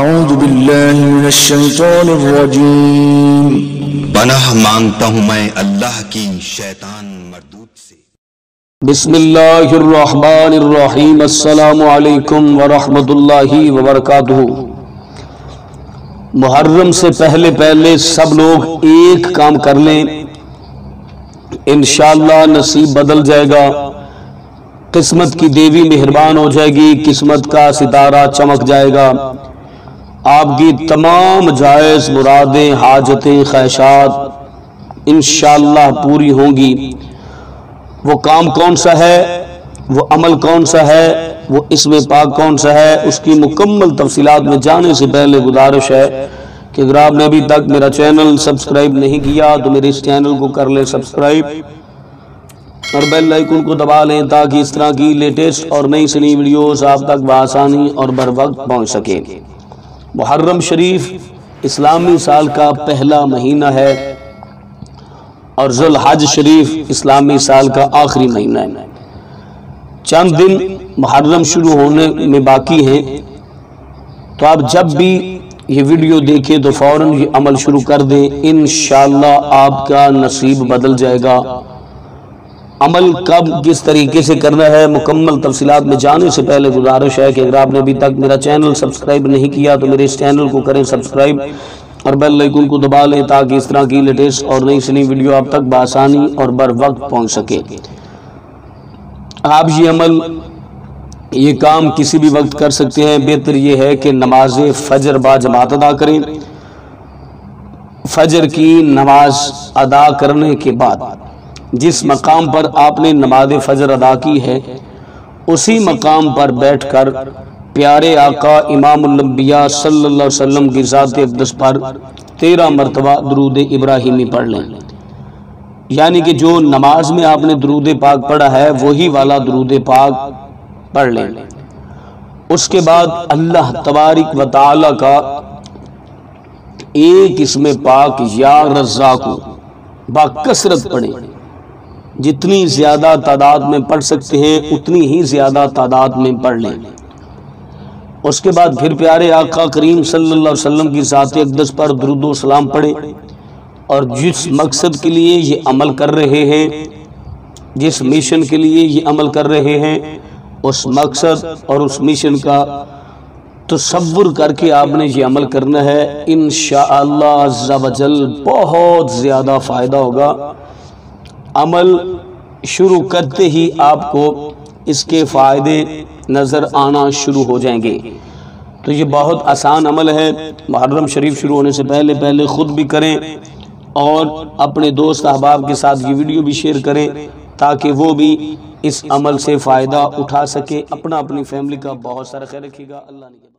اعوذ باللہ من الشیطان الرجیم۔ پناہ مانگتا ہوں میں اللہ کی شیطان مردود سے۔ بسم اللہ الرحمن الرحیم۔ السلام علیکم ورحمۃ اللہ وبرکاتہ۔ محرم سے پہلے سب لوگ ایک کام کر لیں، انشاءاللہ نصیب بدل جائے گا، قسمت کی دیوی مہربان ہو جائے گی، قسمت کا ستارہ چمک جائے گا، آپ کی تمام جائز مرادیں، حاجتیں، خواہشات انشاءاللہ پوری ہوں گی۔ وہ کام کون سا ہے، وہ عمل کون سا ہے، وہ اسم پاک کون سا ہے، اس کی مکمل تفصیلات میں جانے سے پہلے گزارش ہے کہ اگر آپ نے ابھی تک میرا چینل سبسکرائب نہیں کیا تو میرے اس چینل کو کر لیں سبسکرائب اور بیل آئیکن کو دبا لیں تاکہ اس طرح کی لیٹسٹ اور نئی سنی ویڈیوز آپ تک بآسانی اور بر وقت پہنچ سکیں۔ محرم شریف اسلامی سال کا پہلا مہینہ ہے اور ذو الحج شریف اسلامی سال کا آخری مہینہ ہے۔ چند دن محرم شروع ہونے میں باقی ہیں، تو آپ جب بھی یہ ویڈیو دیکھیں تو فوراً یہ عمل شروع کر دیں، انشاءاللہ آپ کا نصیب بدل جائے گا۔ عمل کب کس طریقے سے کرنا ہے، مکمل تفصیلات میں جانے سے پہلے گزارش ہے کہ اگر آپ نے ابھی تک میرا چینل سبسکرائب نہیں کیا تو میرے اس چینل کو کریں سبسکرائب اور بیل آئیکن کو دبا لیں تاکہ اس طرح کی لیٹسٹ اور نئی سنی ویڈیو آپ تک بآسانی اور بر وقت پہنچ سکے۔ آپ یہ عمل، یہ کام کسی بھی وقت کر سکتے ہیں۔ بہتر یہ ہے کہ نماز فجر با جماعت ادا کریں۔ فجر کی نماز ادا کرنے کے بعد جس مقام پر آپ نے نماز فجر ادا کی ہے اسی مقام پر بیٹھ کر پیارے آقا امام الانبیاء صلی اللہ علیہ وسلم کی ذات اقدس پر 13 مرتبہ درود ابراہیمی پڑھ لیں، یعنی کہ جو نماز میں آپ نے درود پاک پڑھا ہے وہی والا درود پاک پڑھ لیں۔ اس کے بعد اللہ تبارک و تعالی کا ایک اسم پاک یا رزاق باکثرت پڑھیں، جتنی زیادہ تعداد میں پڑھ سکتے ہیں اتنی ہی زیادہ تعداد میں پڑھ لیں۔ اس کے بعد پھر پیارے آقا کریم صلی اللہ علیہ وسلم کی ذات اقدس پر درود و سلام پڑھیں، اور جس مقصد کے لیے یہ عمل کر رہے ہیں، جس مشن کے لیے یہ عمل کر رہے ہیں، اس مقصد اور اس مشن کا تصور کر کے آپ نے یہ عمل کرنا ہے۔ انشاءاللہ عز و جل بہت زیادہ فائدہ ہوگا۔ عمل شروع کرتے ہی آپ کو اس کے فائدے نظر آنا شروع ہو جائیں گے۔ تو یہ بہت آسان عمل ہے، محرم شریف شروع ہونے سے پہلے خود بھی کریں اور اپنے دوست احباب کے ساتھ یہ ویڈیو بھی شیئر کریں تاکہ وہ بھی اس عمل سے فائدہ اٹھا سکے۔ اپنی فیملی کا بہت سارا خیال رکھیے گا۔ اللہ نے